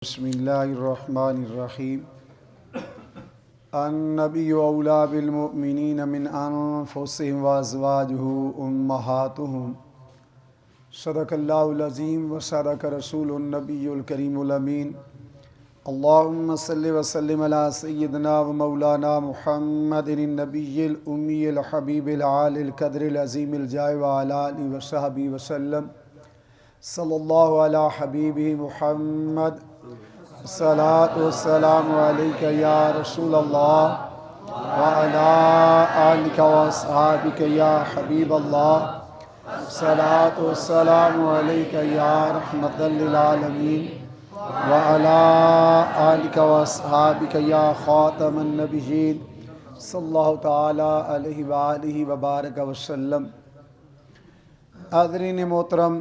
بسم اللہ الرحمن الرحیم النبی اولیٰ بالمؤمنین من انفسهم وازواجہ امہاتہم صدق اللہ العظیم وصدق رسول النبی الکریم الامین اللہم صلی وسلم علی سیدنا و مولانا محمد النبی الامی الحبیب العالی القدر العظیم الجاہ وعلی آلہ وصحبہ وسلم صلی اللہ علی حبیبہ محمد الصلاۃ والسلام علیک یا رسول اللہ وعلی آلک واصحابک یا حبیب اللہ الصلاۃ والسلام علیک یا رحمۃ للعالمین وعلی آلک واصحابک یا خاتم النبیین صلی اللہ تعالی علیہ وآلہ وبارک وسلم۔ حاضرین محترم،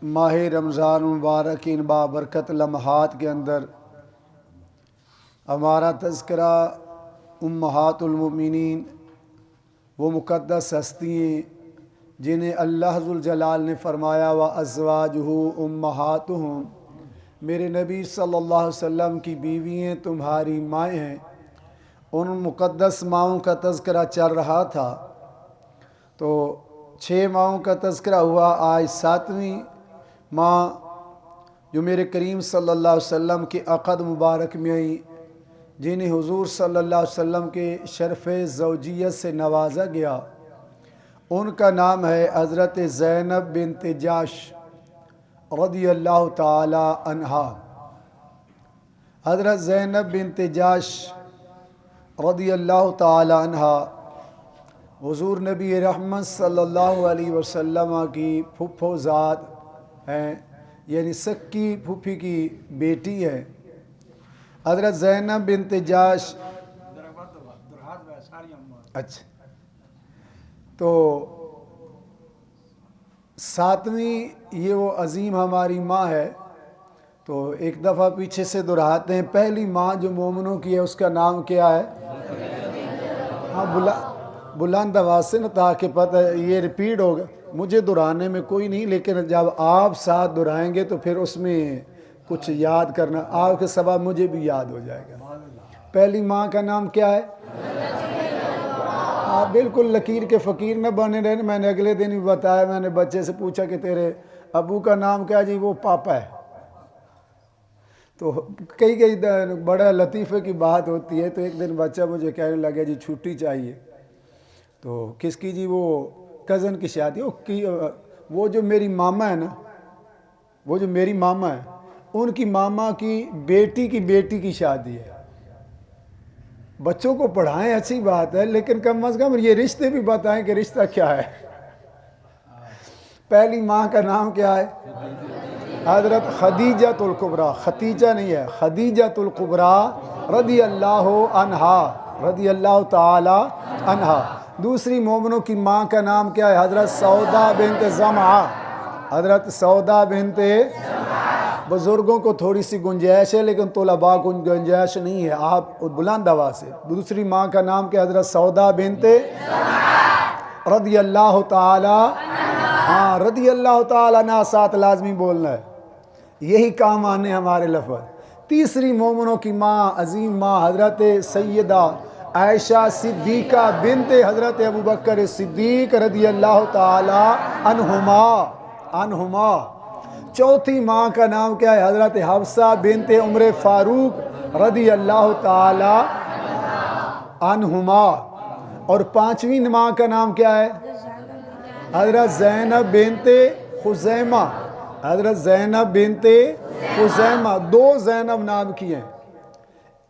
ماہ رمضان مبارک ان بابرکت لمحات کے اندر ہمارا تذکرہ امہات المؤمنین، وہ مقدس ہستیاں جنہیں اللہ ذوالجلال نے فرمایا وَأَزْوَاجُهُ أُمَّهَاتُهُمْ، میرے نبی صلی اللہ علیہ وسلم کی بیوییں تمہاری مائیں ہیں۔ ان مقدس ماؤں کا تذکرہ چل رہا تھا تو 6 ماؤں کا تذکرہ ہوا، آج 7ویں ماں جو میرے کریم صلی اللہ علیہ وسلم کے عقد مبارک میں آئی، جنہیں حضور صلی اللہ علیہ وسلم کے شرف زوجیت سے نوازا گیا، ان کا نام ہے حضرت زینب بنت جاش رضی اللہ تعالی عنہا۔ حضرت زینب بنت جاش رضی اللہ تعالی عنہا حضور نبی رحمت صلی اللہ علیہ وسلم کی پھپھو ذات ہیں، یعنی سکی پھوپھی کی بیٹی ہے۔ حضرت زینب بنت جاش اچھا، تو 7ویں یہ وہ عظیم ہماری ماں ہے۔ تو ایک دفعہ پیچھے سے دہراتے ہیں، پہلی ماں جو مومنوں کی ہے اس کا نام کیا ہے؟ ہاں بلند آواز سے نا، تاکہ پتہ یہ ریپیٹ ہوگا، مجھے دہرانے میں کوئی نہیں، لیکن جب آپ ساتھ دہرائیں گے تو پھر اس میں کچھ یاد کرنا، آپ کے سبب مجھے بھی یاد ہو جائے گا۔ پہلی ماں کا نام کیا ہے؟ آپ بالکل لکیر کے فقیر نہ بنے رہے۔ میں نے اگلے دن بھی بتایا، میں نے بچے سے پوچھا کہ تیرے ابو کا نام کیا؟ جی وہ پاپا ہے۔ تو کئی بڑا لطیفے کی بات ہوتی ہے۔ تو ایک دن بچہ مجھے کہنے لگا جی چھٹی چاہیے۔ تو کس کی؟ جی وہ کزن کی شادی، وہ جو میری ماما ہے نا، وہ جو میری ماما ہے ان کی ماما کی بیٹی کی شادی ہے۔ بچوں کو پڑھائیں اچھی بات ہے، لیکن کم از کم یہ رشتے بھی بتائیں کہ رشتہ کیا ہے۔ پہلی ماں کا نام کیا ہے؟ حضرت خدیجۃ الکبریٰ، ختیجہ نہیں ہے، خدیجۃ الکبریٰ رضی اللہ عنہا، رضی اللہ تعالی عنہا۔ دوسری مومنوں کی ماں کا نام کیا ہے؟ حضرت سودا بنت زمعہ، حضرت سودا بنت۔ بزرگوں کو تھوڑی سی گنجائش ہے لیکن طلباء کو گنجائش نہیں ہے، آپ بلند آواز سے۔ دوسری ماں کا نام کیا؟ حضرت سودا بنت رضی اللہ تعالی، ہاں رضی اللہ تعالی عنہ ساتھ لازمی بولنا ہے، یہی کام آنے ہمارے لفظ۔ تیسری مومنوں کی ماں، عظیم ماں، حضرت سیدہ عائشہ صدیقہ بنت حضرت ابوبکر صدیق رضی اللہ تعالی عنہما۔ چوتھی ماں کا نام کیا ہے؟ حضرت حفصہ بنت عمر فاروق رضی اللہ تعالی عنہما۔ اور 5ویں ماں کا نام کیا ہے؟ حضرت زینب بنت خزیمہ، حضرت زینب بنت خزیمہ۔ 2 زینب نام کی ہیں،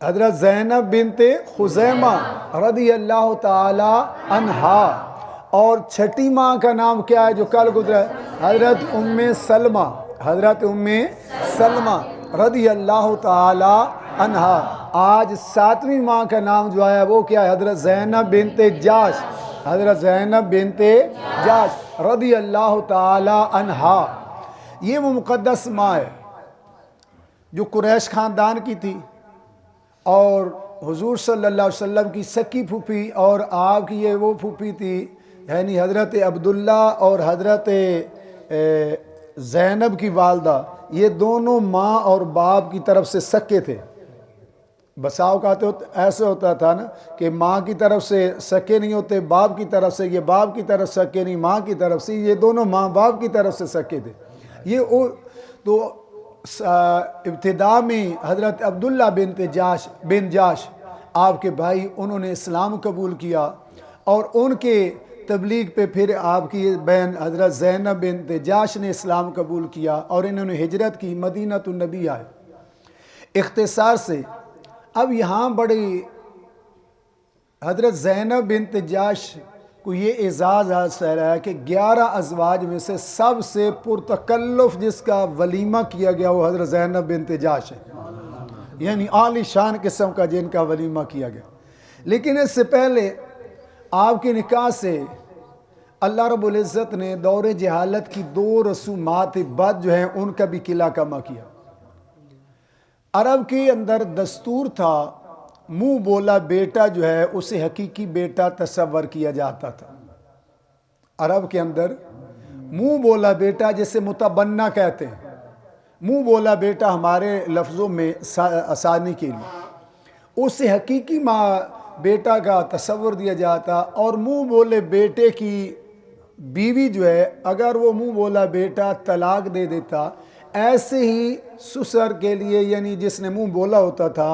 حضرت زینب بنت خزیمہ رضی اللہ تعالی عنہا۔ اور 6ٹھی ماں کا نام کیا ہے جو کل گزرا ہے؟ حضرت ام سلمہ، حضرت ام سلمہ رضی اللہ تعالی عنہا۔ آج 7ویں ماں کا نام جو آیا وہ کیا ہے؟ حضرت زینب بنت جاش، حضرت زینب بنت جاش رضی اللہ تعالی عنہا۔ یہ وہ مقدس ماں ہے جو قریش خاندان کی تھی اور حضور صلی اللہ علیہ وسلم کی سکی پھوپھی، اور آپ کی یہ وہ پھوپھی تھی، یعنی حضرت عبداللہ اور حضرت زینب کی والدہ، یہ دونوں ماں اور باپ کی طرف سے سکے تھے۔ بسا اوقات ایسا ہوتا تھا نا کہ ماں کی طرف سے سکے نہیں ہوتے، باپ کی طرف سے، یہ باپ کی طرف سکے نہیں، ماں کی طرف سے، یہ دونوں ماں باپ کی طرف سے سکے تھے۔ یہ تو ابتدا میں حضرت عبداللہ بن جاش آپ کے بھائی، انہوں نے اسلام قبول کیا، اور ان کے تبلیغ پہ پھر آپ کی بہن حضرت زینب بنت جاش نے اسلام قبول کیا، اور انہوں نے ہجرت کی، مدینہ النبی آئے۔ اختصار سے اب یہاں بڑی حضرت زینب بنت جاش کو یہ اعزاز حاصل ہے کہ 11 ازواج میں سے سب سے پرتکلف جس کا ولیمہ کیا گیا وہ حضرت زینب بنت جاش ہے، یعنی عالی شان قسم کا جن کا ولیمہ کیا گیا۔ لیکن اس سے پہلے آپ کے نکاح سے اللہ رب العزت نے دور جہالت کی 2 رسومات بد جو ہیں ان کا بھی قلعہ کما کیا۔ عرب کے اندر دستور تھا، منہ بولا بیٹا جو ہے اسے حقیقی بیٹا تصور کیا جاتا تھا۔ عرب کے اندر منہ بولا بیٹا جسے متبنہ کہتے ہیں، منہ بولا بیٹا ہمارے لفظوں میں آسانی کے لیے، اسے حقیقی ماں بیٹا کا تصور دیا جاتا، اور منہ بولے بیٹے کی بیوی جو ہے اگر وہ منہ بولا بیٹا طلاق دے دیتا، ایسے ہی سسر کے لیے یعنی جس نے منہ بولا ہوتا تھا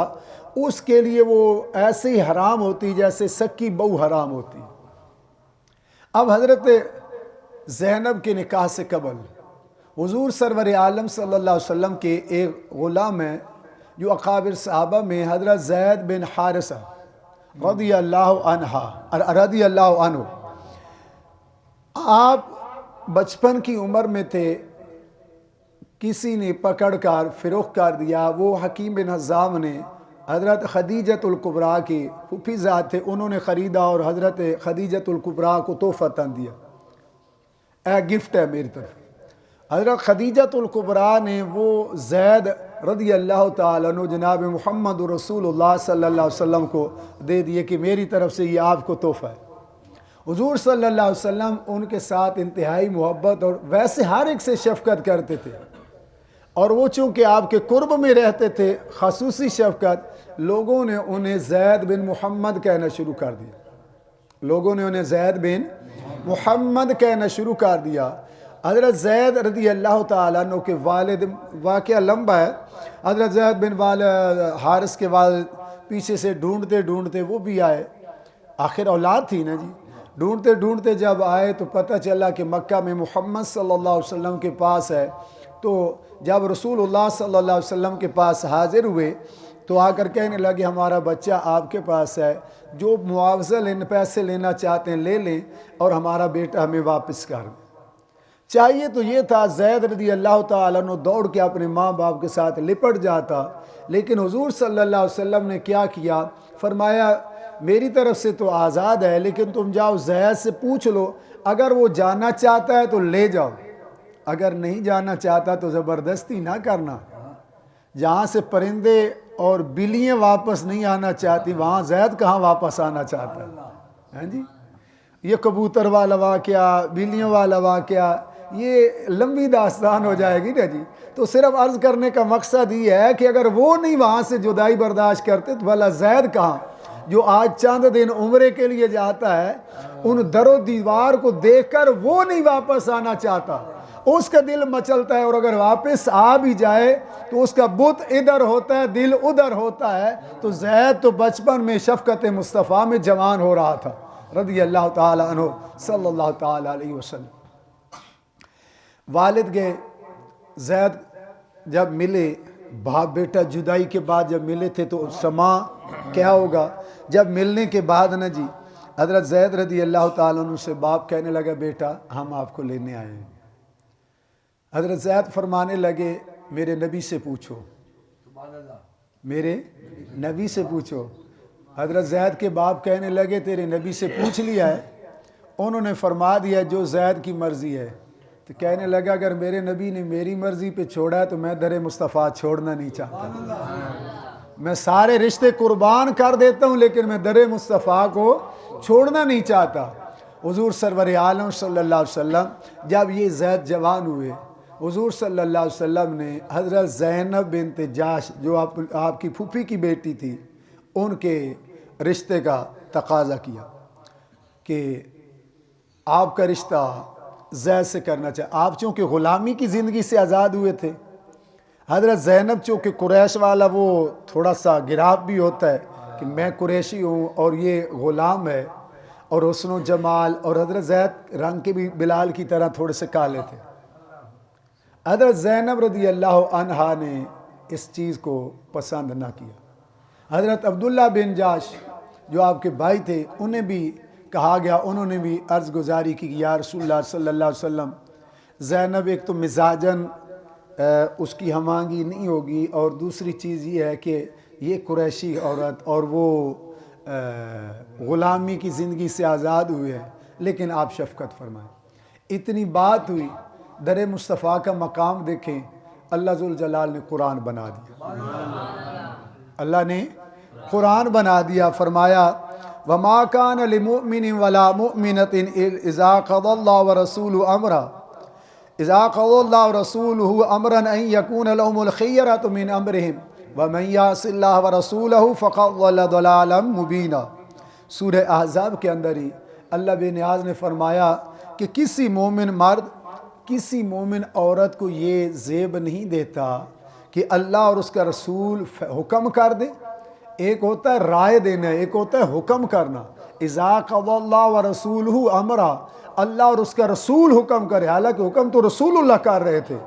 اس کے لیے وہ ایسے ہی حرام ہوتی جیسے سکی بہو حرام ہوتی۔ اب حضرت زینب کے نکاح سے قبل حضور سرور عالم صلی اللہ علیہ وسلم کے ایک غلام ہیں جو اکابر صحابہ میں حضرت زید بن حارثہ رضی اللہ عنہ، آپ بچپن کی عمر میں تھے، کسی نے پکڑ کر فروخت کر دیا۔ وہ حکیم بن حزام نے حضرت خدیجۃ الکبریٰ کی پھوپھی ذات تھے، انہوں نے خریدا اور حضرت خدیجۃ الکبریٰ کو تحفتاً دیا، اے گفٹ ہے میری طرف۔ حضرت خدیجۃ الکبریٰ نے وہ زید رضی اللہ تعالیٰ عنہ جناب محمد رسول اللہ صلی اللہ علیہ وسلم کو دے دیے کہ میری طرف سے یہ آپ کو تحفہ ہے۔ حضور صلی اللہ علیہ وسلم ان کے ساتھ انتہائی محبت اور ویسے ہر ایک سے شفقت کرتے تھے، اور وہ چونکہ آپ کے قرب میں رہتے تھے خصوصی شفقت، لوگوں نے انہیں زید بن محمد کہنا شروع کر دیا، لوگوں نے انہیں زید بن محمد کہنا شروع کر دیا۔ حضرت زید رضی اللہ تعالیٰ عنہ کے والد، واقعہ لمبا ہے، حضرت زید بن حارث کے والد پیچھے سے ڈھونڈتے ڈھونڈتے وہ بھی آئے، آخر اولاد تھی نا جی، ڈھونڈتے ڈھونڈتے جب آئے تو پتہ چلا کہ مکہ میں محمد صلی اللہ علیہ وسلم کے پاس ہے۔ تو جب رسول اللہ صلی اللہ علیہ وسلم کے پاس حاضر ہوئے تو آ کر کہنے لگے ہمارا بچہ آپ کے پاس ہے، جو معاوضہ پیسے لینا چاہتے ہیں لے لیں اور ہمارا بیٹا ہمیں واپس کر دیں۔ چاہیے تو یہ تھا زید رضی اللہ تعالیٰ عنہ دوڑ کے اپنے ماں باپ کے ساتھ لپٹ جاتا، لیکن حضور صلی اللہ علیہ وسلم نے کیا کیا، فرمایا میری طرف سے تو آزاد ہے، لیکن تم جاؤ زید سے پوچھ لو، اگر وہ جانا چاہتا ہے تو لے جاؤ، اگر نہیں جانا چاہتا تو زبردستی نہ کرنا۔ جہاں سے پرندے اور بلیاں واپس نہیں آنا چاہتی وہاں زید کہاں واپس آنا چاہتا ہے؟ ہاں جی، یہ کبوتر والا واقعہ، بلیوں والا واقعہ، یہ لمبی داستان ہو جائے گی نا جی۔ تو صرف عرض کرنے کا مقصد یہ ہے کہ اگر وہ نہیں وہاں سے جدائی برداشت کرتے تو بھلا زید کہاں، جو آج چند دن عمرے کے لیے جاتا ہے، ان در و دیوار کو دیکھ کر وہ نہیں واپس آنا چاہتا، اس کا دل مچلتا ہے، اور اگر واپس آ بھی جائے تو اس کا بت ادھر ہوتا ہے، دل ادھر ہوتا ہے۔ تو زید تو بچپن میں شفقت مصطفیٰ میں جوان ہو رہا تھا رضی اللہ تعالیٰ عنہ صلی اللہ تعالیٰ علیہ وسلم۔ والد گئے، زید جب ملے، باپ بیٹا جدائی کے بعد جب ملے تھے تو سما کیا ہوگا، جب ملنے کے بعد نا جی حضرت زید رضی اللہ تعالیٰ عنہ سے باپ کہنے لگا بیٹا ہم آپ کو لینے آئے ہیں۔ حضرت زید فرمانے لگے میرے نبی سے پوچھو، میرے نبی سے پوچھو۔ حضرت زید کے باپ کہنے لگے تیرے نبی سے پوچھ لیا ہے؟ انہوں نے فرما دیا جو زید کی مرضی ہے۔ تو کہنے لگا اگر میرے نبی نے میری مرضی پہ چھوڑا ہے تو میں در مصطفیٰ چھوڑنا نہیں چاہتا، میں سارے رشتے قربان کر دیتا ہوں لیکن میں در مصطفیٰ کو چھوڑنا نہیں چاہتا۔ حضور سرور عالم صلی اللہ علیہ وسلم جب یہ زید جوان ہوئے حضور صلی اللہ علیہ وسلم نے حضرت زینب بنت جاش جو آپ کی پھوپھی کی بیٹی تھی ان کے رشتے کا تقاضا کیا کہ آپ کا رشتہ زید سے کرنا چاہے. آپ چونکہ غلامی کی زندگی سے آزاد ہوئے تھے. حضرت زینب چونکہ قریش والا وہ تھوڑا سا گراف بھی ہوتا ہے کہ میں قریشی ہوں اور یہ غلام ہے، اور حسن و جمال، اور حضرت زید رنگ کے بھی بلال کی طرح تھوڑے سے کالے تھے. حضرت زینب رضی اللہ عنہا نے اس چیز کو پسند نہ کیا. حضرت عبداللہ بن جاش جو آپ کے بھائی تھے انہیں بھی کہا گیا، انہوں نے بھی عرض گزاری کی کہ یا رسول اللہ صلی اللہ علیہ وسلم، زینب ایک تو مزاجن اس کی ہم آہنگی نہیں ہوگی، اور دوسری چیز یہ ہے کہ یہ قریشی عورت اور وہ غلامی کی زندگی سے آزاد ہوئے ہیں، لیکن آپ شفقت فرمائیں. اتنی بات ہوئی، در مصطفیٰ کا مقام دیکھیں، اللہ ذوالجلال نے قرآن بنا دیا. اللہ نے قرآن بنا دیا. فرمایا وَمَا كَانَ لِمُؤْمِنٍ وَلَا مُؤْمِنَةٍ إِذَا قَضَى اللَّهُ وَرَسُولُهُ أَمْرًا أَن يَكُونَ لَهُمُ الْخِيَرَةُ مِنْ أَمْرِهِمْ وَمَنْ يَعْصِ اللَّهَ وَرَسُولَهُ فَقَدْ ضَلَّ ضَلَالًا مُبِينًا. سورہ احزاب کے اندر ہی اللہ بے نیاز نے فرمایا کہ کسی مومن مرد کسی مومن عورت کو یہ زیب نہیں دیتا کہ اللہ اور اس کا رسول حکم کر دے. ایک ہوتا ہے رائے دینا، ایک ہوتا ہے حکم کرنا. اذا قضى اللہ ورسولہ امرا، اللہ اور اس کا رسول حکم کرے، حالانکہ حکم تو رسول اللہ کر رہے تھے.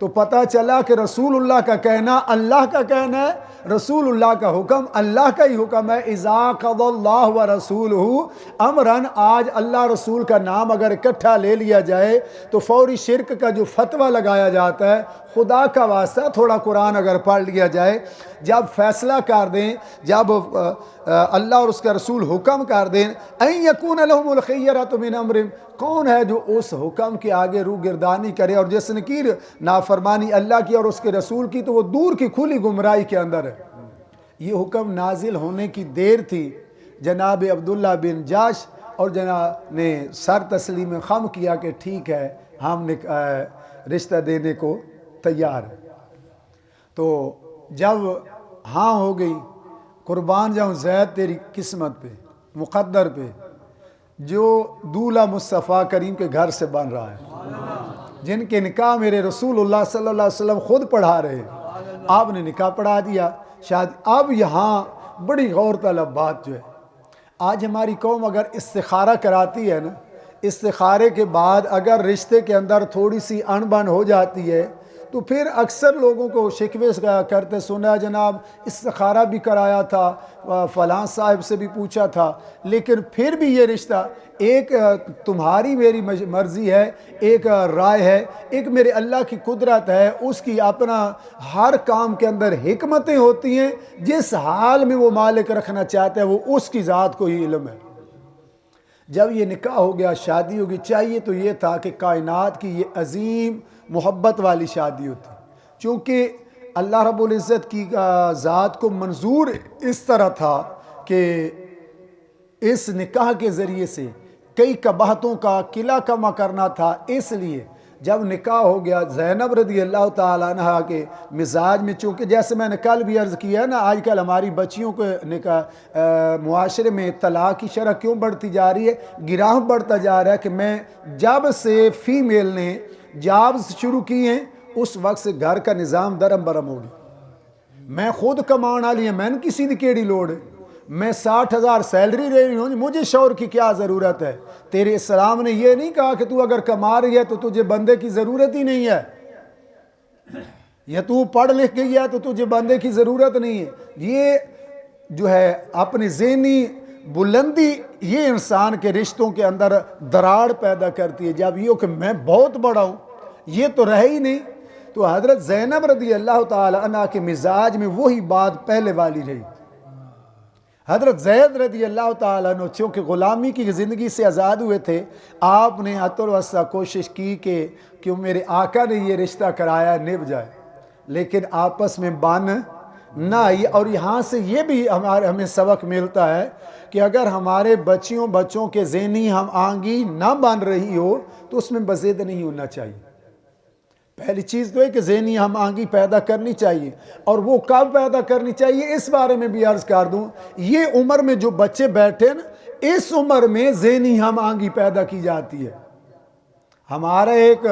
تو پتہ چلا کہ رسول اللہ کا کہنا اللہ کا کہنا ہے، رسول اللہ کا حکم اللہ کا ہی حکم ہے. اذا قضى اللہ ورسولہ امرا، آج اللہ رسول کا نام اگر اکٹھا لے لیا جائے تو فوری شرک کا جو فتویٰ لگایا جاتا ہے. خدا کا واسطہ تھوڑا قرآن اگر پڑھ لیا جائے، جب فیصلہ کر دیں، جب اللہ اور اس کا رسول حکم کر دیں، ان یکون لہم الخیرۃ من امرہم، کون ہے جو اس حکم کے آگے رو گردانی کرے؟ اور جس نے کی نافرمانی اللہ کی اور اس کے رسول کی تو وہ دور کی کھلی گمراہی کے اندر ہے. یہ حکم نازل ہونے کی دیر تھی. جناب عبداللہ بن جاش اور جناب نے سر تسلیم خم کیا کہ ٹھیک ہے، ہم نے رشتہ دینے کو تیار ہے. تو جب ہاں ہو گئی، قربان جاؤں زید تیری قسمت پہ، مقدر پہ، جو دولہا مصطفیٰ کریم کے گھر سے بن رہا ہے، جن کے نکاح میرے رسول اللہ صلی اللہ علیہ وسلم خود پڑھا رہے ہیں، آپ نے نکاح پڑھا دیا. شاید اب یہاں بڑی غور طلب بات جو ہے، آج ہماری قوم اگر استخارہ کراتی ہے نا، استخارے کے بعد اگر رشتے کے اندر تھوڑی سی انبن ہو جاتی ہے تو پھر اکثر لوگوں کو شکوے کرتے سنا جناب استخارہ بھی کرایا تھا، فلاں صاحب سے بھی پوچھا تھا، لیکن پھر بھی یہ رشتہ ایک تمہاری میری مرضی ہے، ایک رائے ہے، ایک میرے اللہ کی قدرت ہے، اس کی اپنا ہر کام کے اندر حکمتیں ہوتی ہیں. جس حال میں وہ مالک رکھنا چاہتا ہے وہ اس کی ذات کو ہی علم ہے. جب یہ نکاح ہو گیا، شادی ہوگی، چاہیے تو یہ تھا کہ کائنات کی یہ عظیم محبت والی شادی ہوتی، چونکہ اللہ رب العزت کی ذات کو منظور اس طرح تھا کہ اس نکاح کے ذریعے سے کئی قباحتوں کا قلعہ کما کرنا تھا. اس لیے جب نکاح ہو گیا، زینب رضی اللہ تعالیٰ عنہ کے مزاج میں، چونکہ جیسے میں نے کل بھی عرض کیا نا، آج کل ہماری بچیوں کے نکاح معاشرے میں طلاق کی شرح کیوں بڑھتی جا رہی ہے؟ گراہ بڑھتا جا رہا ہے کہ میں جب سے فیمیل نے جابز شروع کی ہیں اس وقت سے گھر کا نظام درم برم ہو گیا. میں خود کمان والی ہیں، میں نے کسی دی کیڑی لوڑ ہے، میں 60,000 سیلری لے رہی ہوں، مجھے شوہر کی کیا ضرورت ہے؟ تیرے اسلام نے یہ نہیں کہا کہ تو اگر کما رہی ہے تو تجھے بندے کی ضرورت ہی نہیں ہے، یا تو پڑھ لکھ گئی ہے تو تجھے بندے کی ضرورت نہیں ہے. یہ جو ہے اپنی ذہنی بلندی یہ انسان کے رشتوں کے اندر دراڑ پیدا کرتی ہے. جب یہ ہو کہ میں بہت بڑا ہوں، یہ تو رہے ہی نہیں. تو حضرت زینب رضی اللہ تعالی عنہ کے مزاج میں وہی بات پہلے والی رہی. حضرت زید رضی اللہ تعالیٰ عنہ چونکہ غلامی کی زندگی سے آزاد ہوئے تھے، آپ نے حتی الوسع کوشش کی کہ میرے آقا نے یہ رشتہ کرایا نبھ جائے، لیکن آپس میں بن نہ آئی. اور یہاں سے یہ بھی ہمیں سبق ملتا ہے کہ اگر ہمارے بچوں کے ذہنی ہم آہنگی نہ بن رہی ہو تو اس میں بزید نہیں ہونا چاہیے. پہلی چیز تو ہے کہ ذہنی ہم آہنگی پیدا کرنی چاہیے، اور وہ کب پیدا کرنی چاہیے اس بارے میں بھی عرض کر دوں. یہ عمر میں جو بچے بیٹھے نا، اس عمر میں ذہنی ہم آہنگی پیدا کی جاتی ہے. ہمارا ایک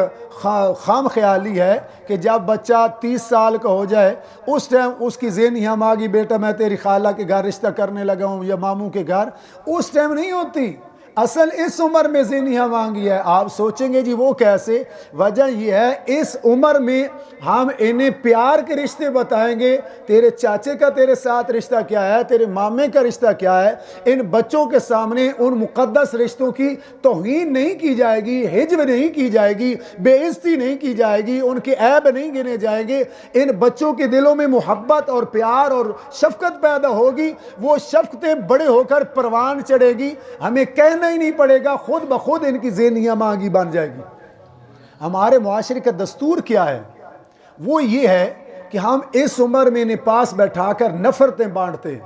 خام خیالی ہے کہ جب بچہ 30 سال کا ہو جائے اس ٹائم اس کی ذہنی ہم آگی، بیٹا میں تیری خالہ کے گھر رشتہ کرنے لگا ہوں یا ماموں کے گھر. اس ٹائم نہیں ہوتی، اصل اس عمر میں ذہنی ہم آہنگی ہے. آپ سوچیں گے جی وہ کیسے؟ وجہ یہ ہے اس عمر میں ہم انہیں پیار کے رشتے بتائیں گے. تیرے چاچے کا تیرے ساتھ رشتہ کیا ہے، تیرے مامے کا رشتہ کیا ہے. ان بچوں کے سامنے ان مقدس رشتوں کی توہین نہیں کی جائے گی، ہجو نہیں کی جائے گی، بے عزتی نہیں کی جائے گی، ان کے عیب نہیں گنے جائیں گے. ان بچوں کے دلوں میں محبت اور پیار اور شفقت پیدا ہوگی. وہ شفقتیں بڑے ہو کر پروان چڑھے گی، ہمیں کہنا ہی نہیں پڑے گا، خود بخود ان کی ذہنی ہم آہنگی بن جائے گی. ہمارے معاشرے کا دستور کیا ہے؟ وہ یہ ہے کہ ہم اس عمر میں انہیں پاس بیٹھا کر نفرتیں بانٹتے ہیں.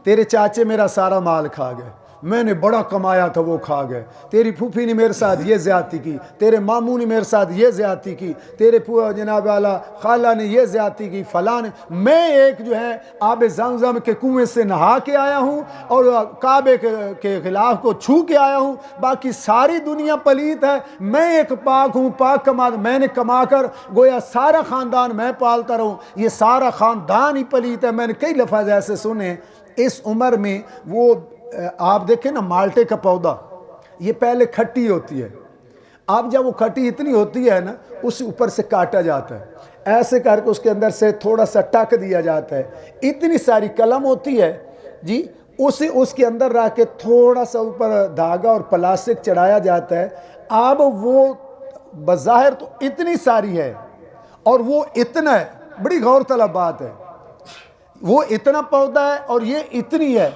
تیرے چاچے میرا سارا مال کھا گئے، میں نے بڑا کمایا تھا وہ کھا گئے. تیری پھوپھی نے میرے ساتھ یہ زیادتی کی، تیرے ماموں نے میرے ساتھ یہ زیادتی کی، تیرے جناب والا خالہ نے یہ زیادتی کی، فلاں نے. میں ایک جو ہے آب زمزم کے کنویں سے نہا کے آیا ہوں اور کعبے کے غلاف کو چھو کے آیا ہوں، باقی ساری دنیا پلیت ہے. میں ایک پاک ہوں، پاک کما، میں نے کما کر گویا سارا خاندان میں پالتا رہوں، یہ سارا خاندان ہی پلیت ہے. میں نے کئی لفظ ایسے سنے. اس عمر میں وہ آپ دیکھیں نا، مالٹے کا پودا یہ پہلے کھٹی ہوتی ہے. اب جب وہ کھٹی اتنی ہوتی ہے نا، اسے اوپر سے کاٹا جاتا ہے، ایسے کر کے اس کے اندر سے تھوڑا سا ٹک دیا جاتا ہے. اتنی ساری قلم ہوتی ہے جی، اسے اس کے اندر رکھ کے تھوڑا سا اوپر دھاگا اور پلاسٹک چڑھایا جاتا ہے. اب وہ بظاہر تو اتنی ساری ہے اور وہ اتنا ہے، بڑی غور طلب بات ہے. وہ اتنا پودا ہے اور یہ اتنی ہے.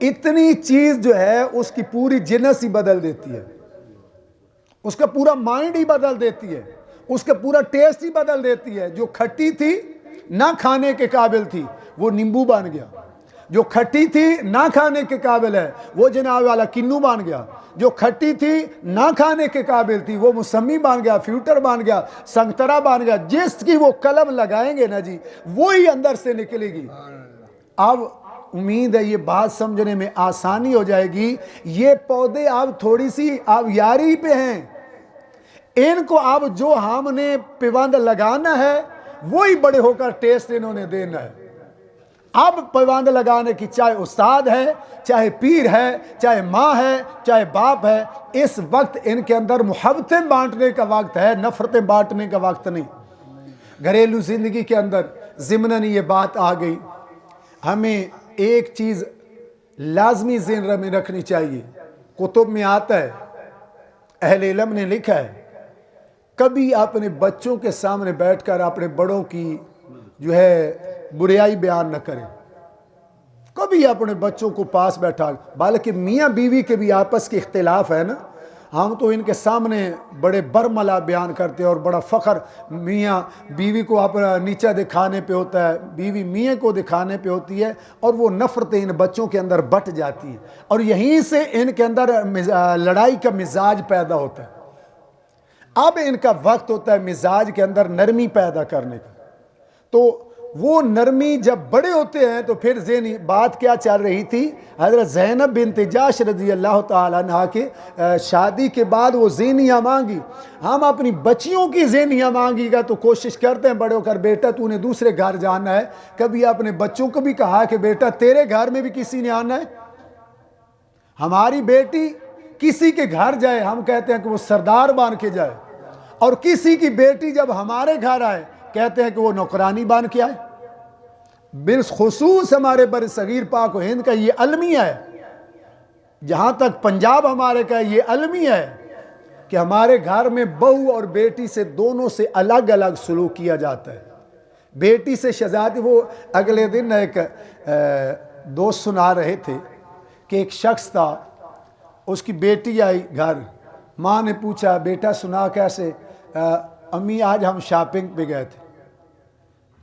اتنی چیز جو ہے اس کی پوری جنس ہی بدل دیتی ہے، اس کا پورا مائنڈ ہی بدل دیتی ہے، اس کا پورا ٹیسٹ ہی بدل دیتی ہے. جو کھٹی تھی نہ کھانے کے قابل تھی وہ نیمبو بن گیا، جو کھٹی تھی نہ کھانے کے قابل ہے وہ جناب والا کنو بن گیا، جو کھٹی تھی نہ کھانے کے قابل تھی وہ موسمی بن گیا، فیوٹر بن گیا، سنگترا بن گیا. جس کی وہ قلم لگائیں گے نا جی، وہی اندر سے نکلے گی. اب امید ہے یہ بات سمجھنے میں آسانی ہو جائے گی. یہ پودے اب تھوڑی سی اب یاری پہ ہیں، ان کو اب جو ہم نے پیوند لگانا ہے وہی بڑے ہو کر ٹیسٹ انہوں نے دینا ہے. اب پیوند لگانے کی چاہے استاد ہے، چاہے پیر ہے، چاہے ماں ہے، چاہے باپ ہے، اس وقت ان کے اندر محبتیں بانٹنے کا وقت ہے، نفرتیں بانٹنے کا وقت نہیں. گھریلو زندگی کے اندر ضمناً یہ بات آ گئی. ہمیں ایک چیز لازمی ذہن میں رکھنی چاہیے. کتب میں آتا ہے، اہل علم نے لکھا ہے، کبھی اپنے بچوں کے سامنے بیٹھ کر اپنے بڑوں کی جو ہے بریائی بیان نہ کریں. کبھی اپنے بچوں کو پاس بیٹھا، بلکہ میاں بیوی کے بھی آپس کے اختلاف ہے نا، ہم تو ان کے سامنے بڑے برملا بیان کرتے ہیں اور بڑا فخر میاں بیوی کو اپنا نیچا دکھانے پہ ہوتا ہے، بیوی میاں کو دکھانے پہ ہوتی ہے، اور وہ نفرتیں ان بچوں کے اندر بٹ جاتی ہیں اور یہیں سے ان کے اندر لڑائی کا مزاج پیدا ہوتا ہے. اب ان کا وقت ہوتا ہے مزاج کے اندر نرمی پیدا کرنے کا. تو وہ نرمی جب بڑے ہوتے ہیں تو پھر ذہنی بات کیا چل رہی تھی؟ حضرت زینب بنت جاش رضی اللہ تعالیٰ عنہ کے شادی کے بعد وہ ذہنیاں مانگی. ہم اپنی بچیوں کی ذہنیاں مانگی گا تو کوشش کرتے ہیں بڑے ہو کر، بیٹا تو نے دوسرے گھر جانا ہے. کبھی اپنے بچوں کو بھی کہا کہ بیٹا تیرے گھر میں بھی کسی نے آنا ہے. ہماری بیٹی کسی کے گھر جائے ہم کہتے ہیں کہ وہ سردار بن کے جائے، اور کسی کی بیٹی جب ہمارے گھر آئے کہتے ہیں کہ وہ نوکرانی بن کے آئے. بالخصوص ہمارے بر صغیر پاک و ہند کا یہ المیہ ہے، جہاں تک پنجاب ہمارے کا یہ المیہ ہے کہ ہمارے گھر میں بہو اور بیٹی سے دونوں سے الگ الگ سلوک کیا جاتا ہے. بیٹی سے شہزادی، وہ اگلے دن ایک دوست سنا رہے تھے کہ ایک شخص تھا، اس کی بیٹی آئی گھر، ماں نے پوچھا بیٹا سنا کیسے؟ امی آج ہم شاپنگ پہ گئے تھے.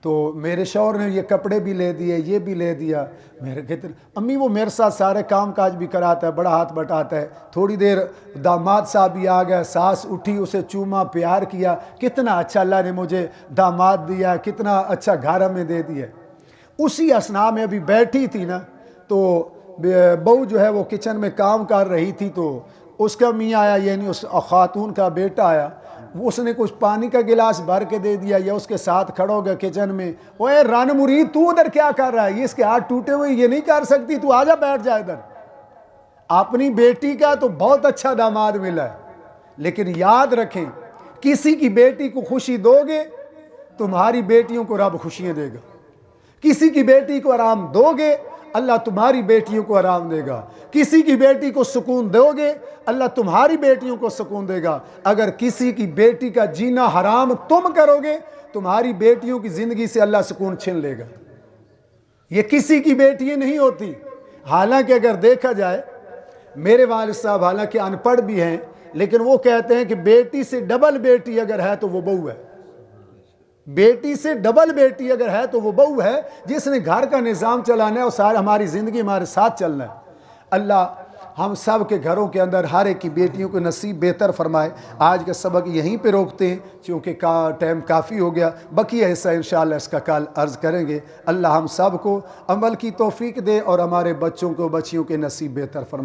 تو میرے شوہر نے یہ کپڑے بھی لے دیے، یہ بھی لے دیا. میرے کہتے امی وہ میرے ساتھ سارے کام کاج بھی کراتا ہے، بڑا ہاتھ بٹاتا ہے. تھوڑی دیر داماد صاحب بھی آ گئے، ساس اٹھی، اسے چوما، پیار کیا. کتنا اچھا اللہ نے مجھے داماد دیا، کتنا اچھا گھر ہمیں دے دیا. اسی اسنا میں ابھی بیٹھی تھی نا، تو بہو جو ہے وہ کچن میں کام کر رہی تھی، تو اس کا میاں آیا، یعنی اس خاتون کا بیٹا آیا. اس نے کچھ پانی کا گلاس بھر کے دے دیا، یا اس کے ساتھ کھڑا ہو گیا کچن میں. اوے رن مرید، تو ادھر کیا کر رہا ہے؟ یہ اس کے ہاتھ ٹوٹے ہوئے، یہ نہیں کر سکتی، تو آجا بیٹھ جا ادھر. اپنی بیٹی کا تو بہت اچھا داماد ملا ہے، لیکن یاد رکھیں کسی کی بیٹی کو خوشی دو گے تمہاری بیٹیوں کو رب خوشیاں دے گا. کسی کی بیٹی کو آرام دو گے اللہ تمہاری بیٹیوں کو آرام دے گا. کسی کی بیٹی کو سکون دو گے اللہ تمہاری بیٹیوں کو سکون دے گا. اگر کسی کی بیٹی کا جینا حرام تم کرو گے تمہاری بیٹیوں کی زندگی سے اللہ سکون چھین لے گا. یہ کسی کی بیٹی نہیں ہوتی. حالانکہ اگر دیکھا جائے میرے والد صاحب حالانکہ ان پڑھ بھی ہیں، لیکن وہ کہتے ہیں کہ بیٹی سے ڈبل بیٹی اگر ہے تو وہ بہو ہے. بیٹی سے ڈبل بیٹی اگر ہے تو وہ بہو ہے، جس نے گھر کا نظام چلانا ہے اور سارا ہماری زندگی ہمارے ساتھ چلنا ہے. اللہ ہم سب کے گھروں کے اندر ہر ایک کی بیٹیوں کو نصیب بہتر فرمائے. آج کا سبق یہیں پہ روکتے ہیں چونکہ ٹائم کافی ہو گیا. بقیہ حصہ انشاءاللہ اس کا کل عرض کریں گے. اللہ ہم سب کو عمل کی توفیق دے اور ہمارے بچوں کو بچیوں کے نصیب بہتر فرمائے.